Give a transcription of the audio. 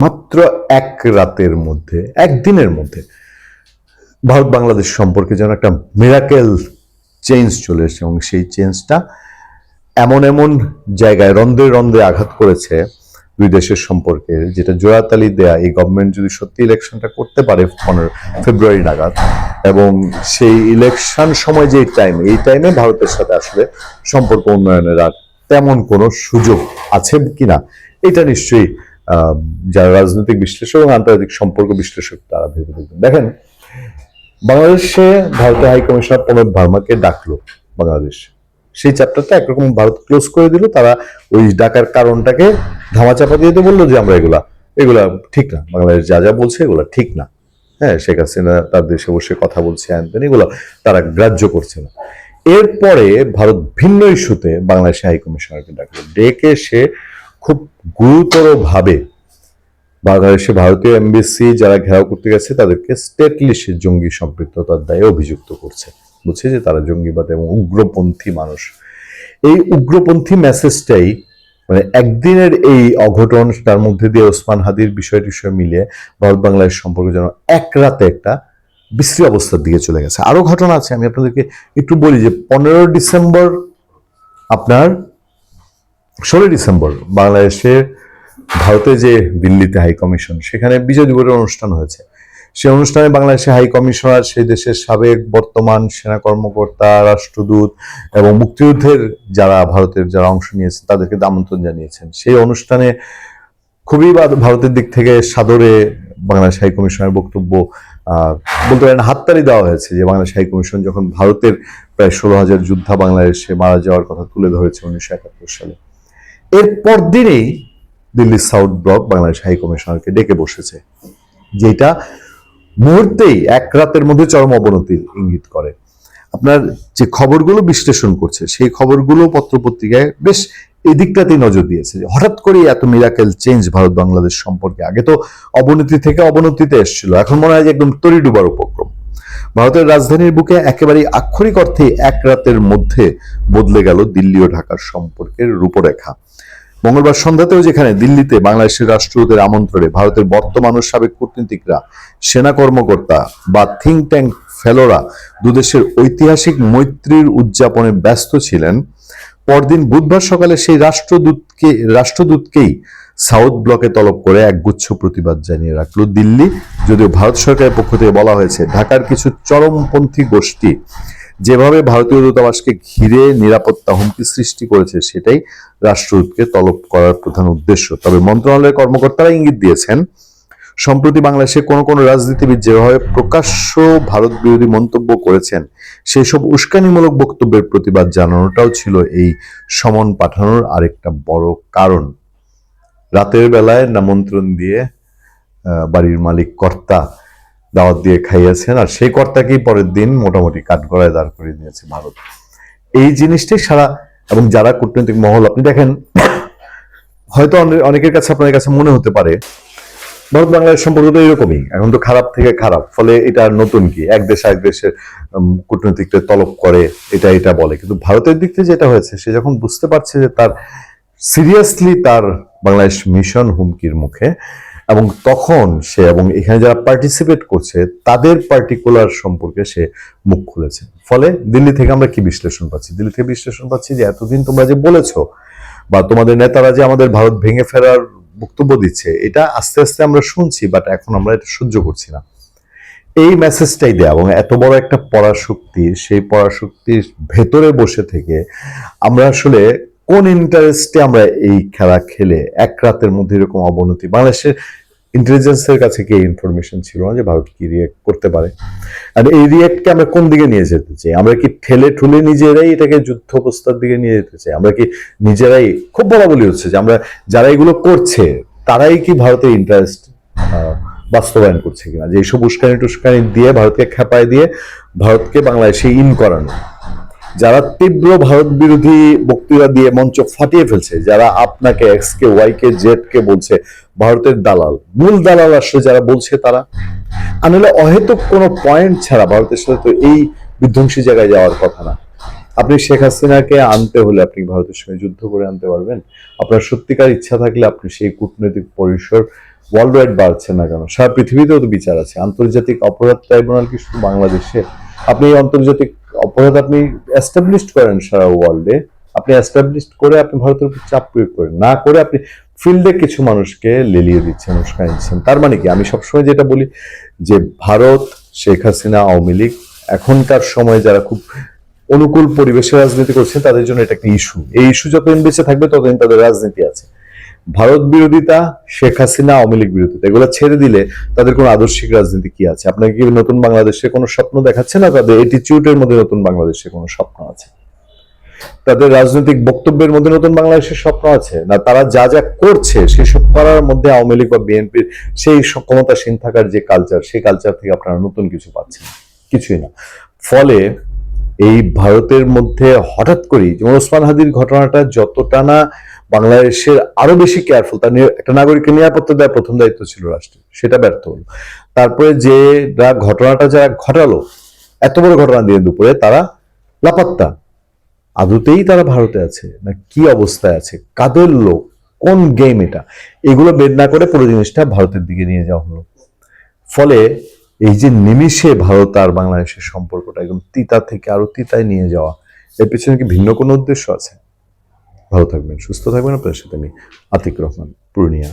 মাত্র এক রাতের মধ্যে, একদিনের মধ্যে ভারত বাংলাদেশ সম্পর্কে যেন একটা মিরাকেল চেঞ্জ চলে এসেছে, এবং সেই চেঞ্জটা এমন এমন জায়গায় রন্ধ্রে রন্ধ্রে আঘাত করেছে দুই দেশের সম্পর্কে, যেটা জোড়াতালি দেয়া এই গভর্নমেন্ট যদি সত্যি ইলেকশনটা করতে পারে 15 ফেব্রুয়ারি নাগাদ, এবং সেই ইলেকশন সময় যে এই টাইমে ভারতের সাথে আসলে সম্পর্ক উন্নয়নের আর তেমন কোনো সুযোগ আছে কিনা, এটা নিশ্চয়ই যারা রাজনৈতিক বিশ্লেষক এবং আন্তর্জাতিক সম্পর্ক বিশ্লেষক তারা ভেবে দেখবেন। দেখেন, বাংলাদেশে ভারতের হাই কমিশনার প্রণব ভার্মাকে ডাকলো বাংলাদেশ, সেই চ্যাপ্টারটা একরকম ভারত ক্লোজ করে দিল। তারা ওই ডাকার কারণটাকে ধামাচাপা দিয়ে তো বললো যে আমরা এগুলা ঠিক না, বাংলাদেশ যা যা বলছে এগুলা ঠিক না। হ্যাঁ, শেখ হাসিনা তার দেশে বসে কথা বলছে, এগুলো তারা গ্রাহ্য করছে না। এরপরে ভারত ভিন্ন ইস্যুতে বাংলাদেশে হাই কমিশনারকে ডাকলো, ডেকে সে খুব গুরুতর ভাবে বাংলাদেশে ভারতীয় এমবেসি যারা ঘেরাও করতে গেছে তাদেরকে স্টেটলিস্ট জঙ্গি সম্পৃক্ততার দায়ে অভিযুক্ত করছে, বুঝছে যে তারা জঙ্গিবাদ এবং উগ্রপন্থী মানুষ। এই উগ্রপন্থী মেসেজটাই মানে একদিনের এই অঘটন, তার মধ্যে দিয়ে ওসমান হাদির বিষয় মিলিয়ে ভারত বাংলাদেশ সম্পর্কে যেন এক রাতে একটা বিশ্রী অবস্থার দিকে চলে গেছে। আরো ঘটনা আছে, আমি আপনাদেরকে একটু বলি যে 15 ডিসেম্বর আপনার 16 ডিসেম্বর বাংলাদেশে ভারতে যে দিল্লিতে হাই কমিশন, সেখানে বিজয় দিবসের অনুষ্ঠান হয়েছে। সেই অনুষ্ঠানে বাংলাদেশের হাই কমিশনার, সেই দেশের সাবেক বর্তমান সেনা কর্মকর্তা, রাষ্ট্রদূত এবং মুক্তিযুদ্ধের যারা ভারতের যারা অংশ নিয়েছেন তাদেরকে আমন্ত্রণ জানিয়েছেন। সেই অনুষ্ঠানে খুবই ভারতের দিক থেকে সাদরে বাংলাদেশ হাই কমিশনের বক্তব্য বলতে পারেন হাততালি দেওয়া হয়েছে, যে বাংলাদেশ হাই কমিশন যখন ভারতের প্রায় 16,000 যোদ্ধা বাংলাদেশে মারা যাওয়ার কথা তুলে ধরেছে 1971 সালে। এরপর দিনেই দিল্লির সাউথ ব্লক বাংলাদেশ হাই কমিশনারকে ডেকে বসেছে, যেটা মুহূর্তেই এক রাতের মধ্যে চরম অবনতির ইঙ্গিত করে। আপনার যে খবরগুলো বিশ্লেষণ করছে সেই খবরগুলো পত্রপত্রিকায় বেশ এদিকটাতেই নজর দিয়েছে, যে হঠাৎ করে এত মিরাকেল চেঞ্জ ভারত বাংলাদেশ সম্পর্কে। আগে তো অবনতি থেকে অবনতিতে এসেছিল, এখন মনে হয় যে একদম তরি ডুবার উপক্রম। ভারতের রাজধানীর বুকে একেবারে আক্ষরিক অর্থে এক রাতের মধ্যে বদলে গেল দিল্লি ও ঢাকার সম্পর্কের রূপরেখা। মঙ্গলবার সন্ধ্যাতেও যেখানে দিল্লিতে বাংলাদেশের রাষ্ট্রদূতের আমন্ত্রণে ভারতের বর্তমান ও সাবেক কূটনীতিকরা, সেনা কর্মকর্তা বা থিঙ্ক ট্যাঙ্ক ফেলোরা দুদেশের ঐতিহাসিক মৈত্রীর উদযাপনে ব্যস্ত ছিলেন, পরদিন বুধবার সকালে সেই রাষ্ট্রদূতকেই সাউথ ব্লকে তলব করে একগুচ্ছ প্রতিবাদ জানিয়ে রাখলো দিল্লি। যদিও ভারত সরকারের পক্ষ থেকে বলা হয়েছে, ঢাকার কিছু চরমপন্থী গোষ্ঠী যেভাবে ভারতীয় দূতাবাসকে ঘিরে নিরাপত্তা হুমকি সৃষ্টি করেছে, সেটাই রাষ্ট্রদূতকে তলব করার প্রধান উদ্দেশ্য। তবে মন্ত্রণালয়ের কর্মকর্তারা ইঙ্গিত দিয়েছেন, সম্প্রতি বাংলাদেশে কোনো রাজনীতিবিদ যেভাবে প্রকাশ্য ভারত বিরোধী মন্তব্য করেছেন, সেই সব উস্কানিমূলক বক্তব্যের প্রতিবাদ জানানোটাও ছিল এই সমন পাঠানোর আরেকটা বড় কারণ। রাতের বেলায় নামন্ত্রণ দিয়ে বাড়ির মালিক কর্তা দাওয়াত দিয়ে খাইয়েছেন, আর সেই কর্তাকেই পরের দিন মোটামুটি কাঠগড়ায় দাঁড় করিয়ে দিয়েছে ভারত। এই জিনিসটাই সারা, এবং যারা কূটনৈতিক মহল, আপনি দেখেন হয়তো অনেকের কাছে আপনাদের কাছে মনে হতে পারে ভারত বাংলাদেশ সম্পর্ক তো এরকমই, এখন তো খারাপ থেকে খারাপ, ফলে এটা নতুন কি, এক দেশ এক দেশের কূটনীতিকদের তলব করে এটা বলে। কিন্তু ভারতের দিক থেকে যেটা হয়েছে, সে যখন বুঝতে পারছে যে তার সিরিয়াসলি তার বাংলাদেশ মিশন হুমকির মুখে, এবং তখন সে এবং এখানে যারা পার্টিসিপেট করছে তাদের পার্টিকুলার সম্পর্কে সে মুখ খুলেছে। ফলে দিল্লি থেকে আমরা কি বিশ্লেষণ পাচ্ছি? দিল্লি থেকে বিশ্লেষণ পাচ্ছি যে এতদিন তোমরা যে বলেছো, বা তোমাদের নেতারা যে আমাদের ভারত ভেঙে ফেরার বক্তব্য দিচ্ছে, এটা আস্তে আস্তে আমরা শুনছি, বাট এখন আমরা এটা সহ্য করছি না। এই মেসেজটাই দেয়া, এবং এত বড় একটা পরাশক্তি, সেই পরাশক্তির ভেতরে বসে থেকে আমরা আসলে কোন ইন্টারেস্টে আমরা এই খেলা খেলে এক রাতের মধ্যে এরকম অবনতি, বাংলাদেশের ইন্টেলিজেন্সের কাছে কি ইনফরমেশন ছিল না যে ভারত কি রিয়েক্ট করতে পারে? আর এই রিয়েক্টকে আমরা কোন দিকে নিয়ে যেতে চাই? আমরা কি ঠেলে ঠুলে নিজেরাই এটাকে যুদ্ধ অবস্থার দিকে নিয়ে যেতে চাই? আমরা কি নিজেরাই, খুব বলা হচ্ছে যে আমরা যারা এগুলো করছে তারাই কি ভারতের ইন্টারেস্ট বাস্তবায়ন করছে কিনা, যে এইসব উস্কানি টুস্কানি দিয়ে ভারতকে খেপায় দিয়ে ভারতকে বাংলাদেশে ইন করানো, যারা তীব্র ভারত বিরোধী বক্তৃতা দিয়ে মঞ্চ ফাটিয়ে ফেলছে, যারা আপনাকে এক্স কে ওয়াই কে জেড কে বলছে ভারতের দালাল, মূল দালাল আসলে যারা বলছে তারা। আনলে অহেতুক কোনো পয়েন্ট ছাড়া ভারতের সাথে তো এই বিধ্বংসী জায়গায় যাওয়ার কথা না। আপনি শেখ হাসিনাকে আনতে হলে আপনি ভারতের সঙ্গে যুদ্ধ করে আনতে পারবেন। আপনার সত্যিকার ইচ্ছা থাকলে আপনি সেই কূটনৈতিক পরিসর ওয়ার্ল্ড ওয়াইড বাড়ছে না কেন? সারা পৃথিবীতেও তো বিচার আছে। আন্তর্জাতিক অপরাধ ট্রাইব্যুনাল কি শুধু বাংলাদেশে? আপনি এই আন্তর্জাতিক অপরাধ আপনি এস্টাবলিশ করেন সারা ওয়ার্ল্ডে, আপনি এস্টাবলিশ করে আপনি ভারতের উপর চাপ প্রয়োগ করেন, না করে আপনি ফিল্ডে কিছু মানুষকে লেলিয়ে দিচ্ছেন, উস্কাই দিচ্ছেন। তার মানে কি? আমি সবসময় যেটা বলি যে ভারত, শেখ হাসিনা, আওয়ামী লীগ এখনকার সময় যারা খুব অনুকূল পরিবেশে রাজনীতি করছে তাদের জন্য এটা একটা ইস্যু। এই ইস্যু যতদিন বেঁচে থাকবে ততদিন তাদের রাজনীতি আছে। ভারত বিরোধিতা, শেখ হাসিনা, আওয়ামী লীগ বিরোধিতা এগুলো ছেড়ে দিলে তাদের কোনো আদর্শিক রাজনীতি কি আছে? আপনাকে কি নতুন বাংলাদেশে কোনো স্বপ্ন দেখাচ্ছে না? তাদের এটিচিউডের মধ্যে নতুন বাংলাদেশে কোনো স্বপ্ন আছে? তাদের রাজনৈতিক বক্তব্যের মধ্যে নতুন বাংলাদেশের স্বপ্ন আছে না? তারা যা যা করছে সেসব করার মধ্যে আওয়ামী লীগ বা বিএনপির সেই ক্ষমতাসীন থাকার যে কালচার, সেই কালচার থেকে আপনারা নতুন কিছু পাচ্ছেন? কিছুই না। ফলে এই ভারতের মধ্যে হঠাৎ করেই, যেমন ওসমান হাদির ঘটনাটা যতটা না বাংলাদেশের আরো বেশি কেয়ারফুল, তার একটা নাগরিকের নিরাপত্তা দেওয়ার প্রথম দায়িত্ব ছিল রাষ্ট্রের, সেটা ব্যর্থ হলো। তারপরে যে ঘটনাটা যারা ঘটালো, এত বড় ঘটনা দিয়ে দুপুরে, তারা লাপাত্তা। আদতেই তারা ভারতে আছে না কি অবস্থায় আছে, কাদের লোক, কোন গেম এটা, এগুলো বের না করে পুরো জিনিসটা ভারতের দিকে নিয়ে যাওয়া হলো। ফলে এই যে নিমিষে ভারত আর বাংলাদেশের সম্পর্কটা একদম তিতা থেকে আরো তিতায় নিয়ে যাওয়া, এর পেছনে কি ভিন্ন কোনো উদ্দেশ্য আছে? ভালো থাকবেন, সুস্থ থাকবেন। আপনার সাথে আমি আতিক রহমান, পূর্ণিয়া।